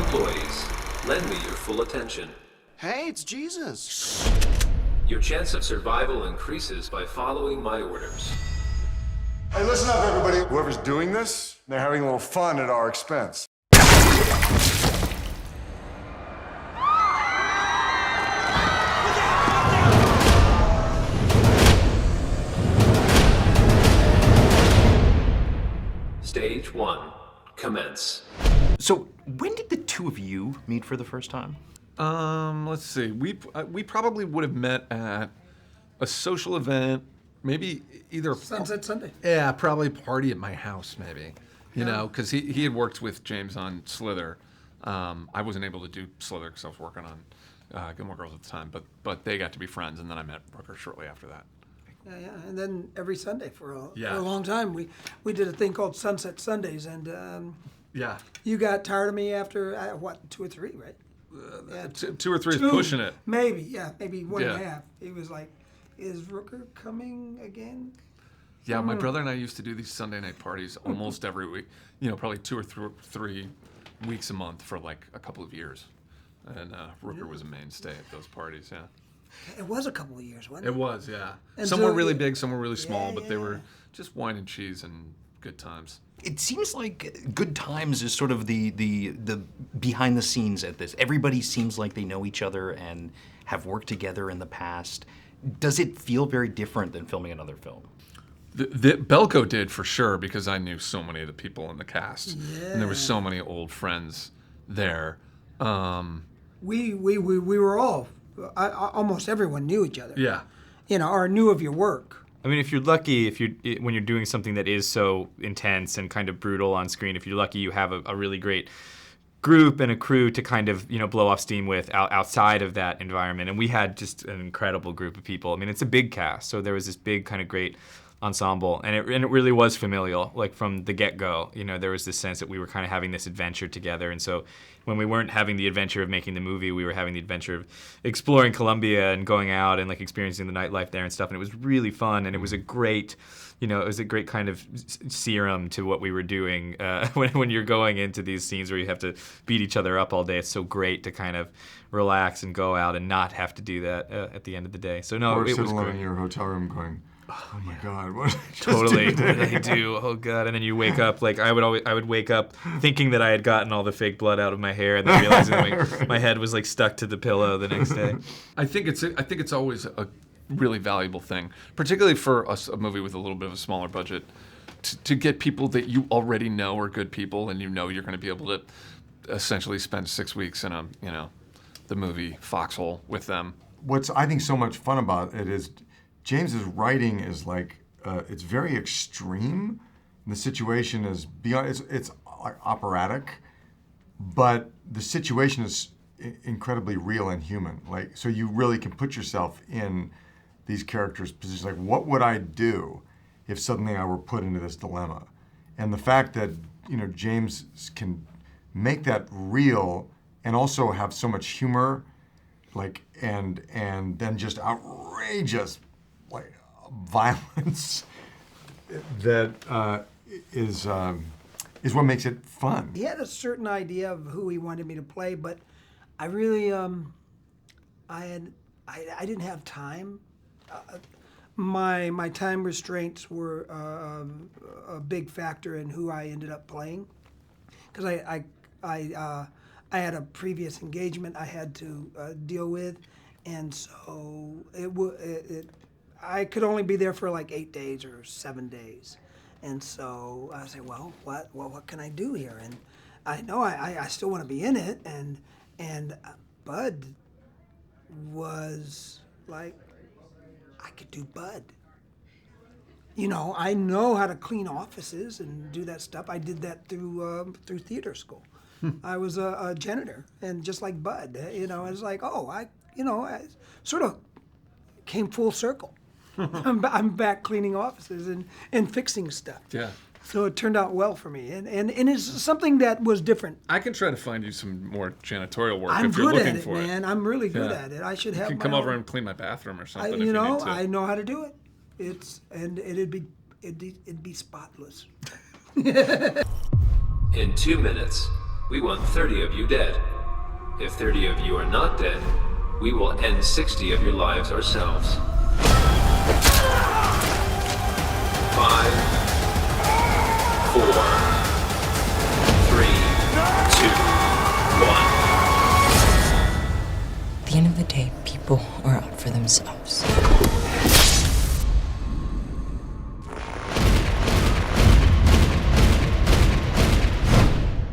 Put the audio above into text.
employees, lend me your full attention. Hey, it's Jesus. Your chance of survival increases by following my orders. Hey, listen up, everybody. Whoever's doing this, they're having a little fun at our expense. Stage 1, commence. So, when did the two of you meet for the first time? Let's see. We probably would have met at a social event, maybe either Sunset Sunday. Yeah, probably a party at my house, maybe. You know, because he had worked with James on Slither. I wasn't able to do Slither because I was working on Gilmore Girls at the time, but they got to be friends, and then I met Rooker shortly after that. Yeah, and then every Sunday for a Yeah. long time we did a thing called Sunset Sundays, and Yeah. you got tired of me after 2 or 3, right? Yeah, two or three is pushing it. Maybe, yeah, maybe one and a Yeah. half. He was like, "Is Rooker coming again?" Yeah, my brother and I used to do these Sunday night parties almost every week. You know, probably 2 or 3 weeks a month for like a couple of years. And Rooker was a mainstay at those parties, yeah. It was a couple of years, wasn't it? It was, yeah. And Some so- were really big, some were really small, Yeah, but they yeah. were just wine and cheese and good times. It seems like Good Times is sort of the behind the scenes at this. Everybody seems like they know each other and have worked together in the past. Does it feel very different than filming another film? The Belko did for sure, because I knew so many of the people in the cast, and there were so many old friends there. We were all, almost everyone knew each other. Yeah. You know, or knew of your work. I mean, if you're lucky, when you're doing something that is so intense and kind of brutal on screen, if you're lucky, you have a really great group and a crew to kind of, blow off steam with outside of that environment. And we had just an incredible group of people. I mean, it's a big cast, so there was this big kind of great ensemble, and it really was familial, like from the get-go. There was this sense that we were kind of having this adventure together, and so when we weren't having the adventure of making the movie, we were having the adventure of exploring Colombia and going out and like experiencing the nightlife there and stuff, and it was really fun, and it was a great, it was a great kind of serum to what we were doing when you're going into these scenes where you have to beat each other up all day. It's so great to kind of relax and go out and not have to do that at the end of the day. So no, it was great. In your hotel room going, oh my God, what did I just Totally. do What did I do? Oh God! And then you wake up like I would wake up thinking that I had gotten all the fake blood out of my hair, and then realizing that my head was like stuck to the pillow the next day. I think it's always a really valuable thing, particularly for a movie with a little bit of a smaller budget, to get people that you already know are good people, and you're going to be able to essentially spend 6 weeks in the movie foxhole with them. What's I think so much fun about it is James's writing is like it's very extreme. The situation is beyond. It's operatic, but the situation is incredibly real and human. Like, so you really can put yourself in these characters' positions. Like, what would I do if suddenly I were put into this dilemma? And the fact that James can make that real and also have so much humor, like and then just outrageous like violence that is what makes it fun. He had a certain idea of who he wanted me to play, but I really I didn't have time. My time restraints were a big factor in who I ended up playing, because I had a previous engagement I had to deal with, and so I could only be there for like 8 days or 7 days, and so I said, well, what can I do here? And I know I still want to be in it, and Bud was like, I could do Bud. I know how to clean offices and do that stuff. I did that through theater school. I was a janitor, and just like Bud, I was like, I sort of came full circle. I'm back cleaning offices and fixing stuff. Yeah. So it turned out well for me, and it's something that was different. I can try to find you some more janitorial work I'm if you're good looking at it, for man. it. I'm really good Yeah. at it. I should have. You can my come over own- and clean my bathroom or something. I if you need to. I know how to do it. It'd be spotless. In 2 minutes, we want 30 of you dead. If 30 of you are not dead, we will end 60 of your lives ourselves. 5, 4,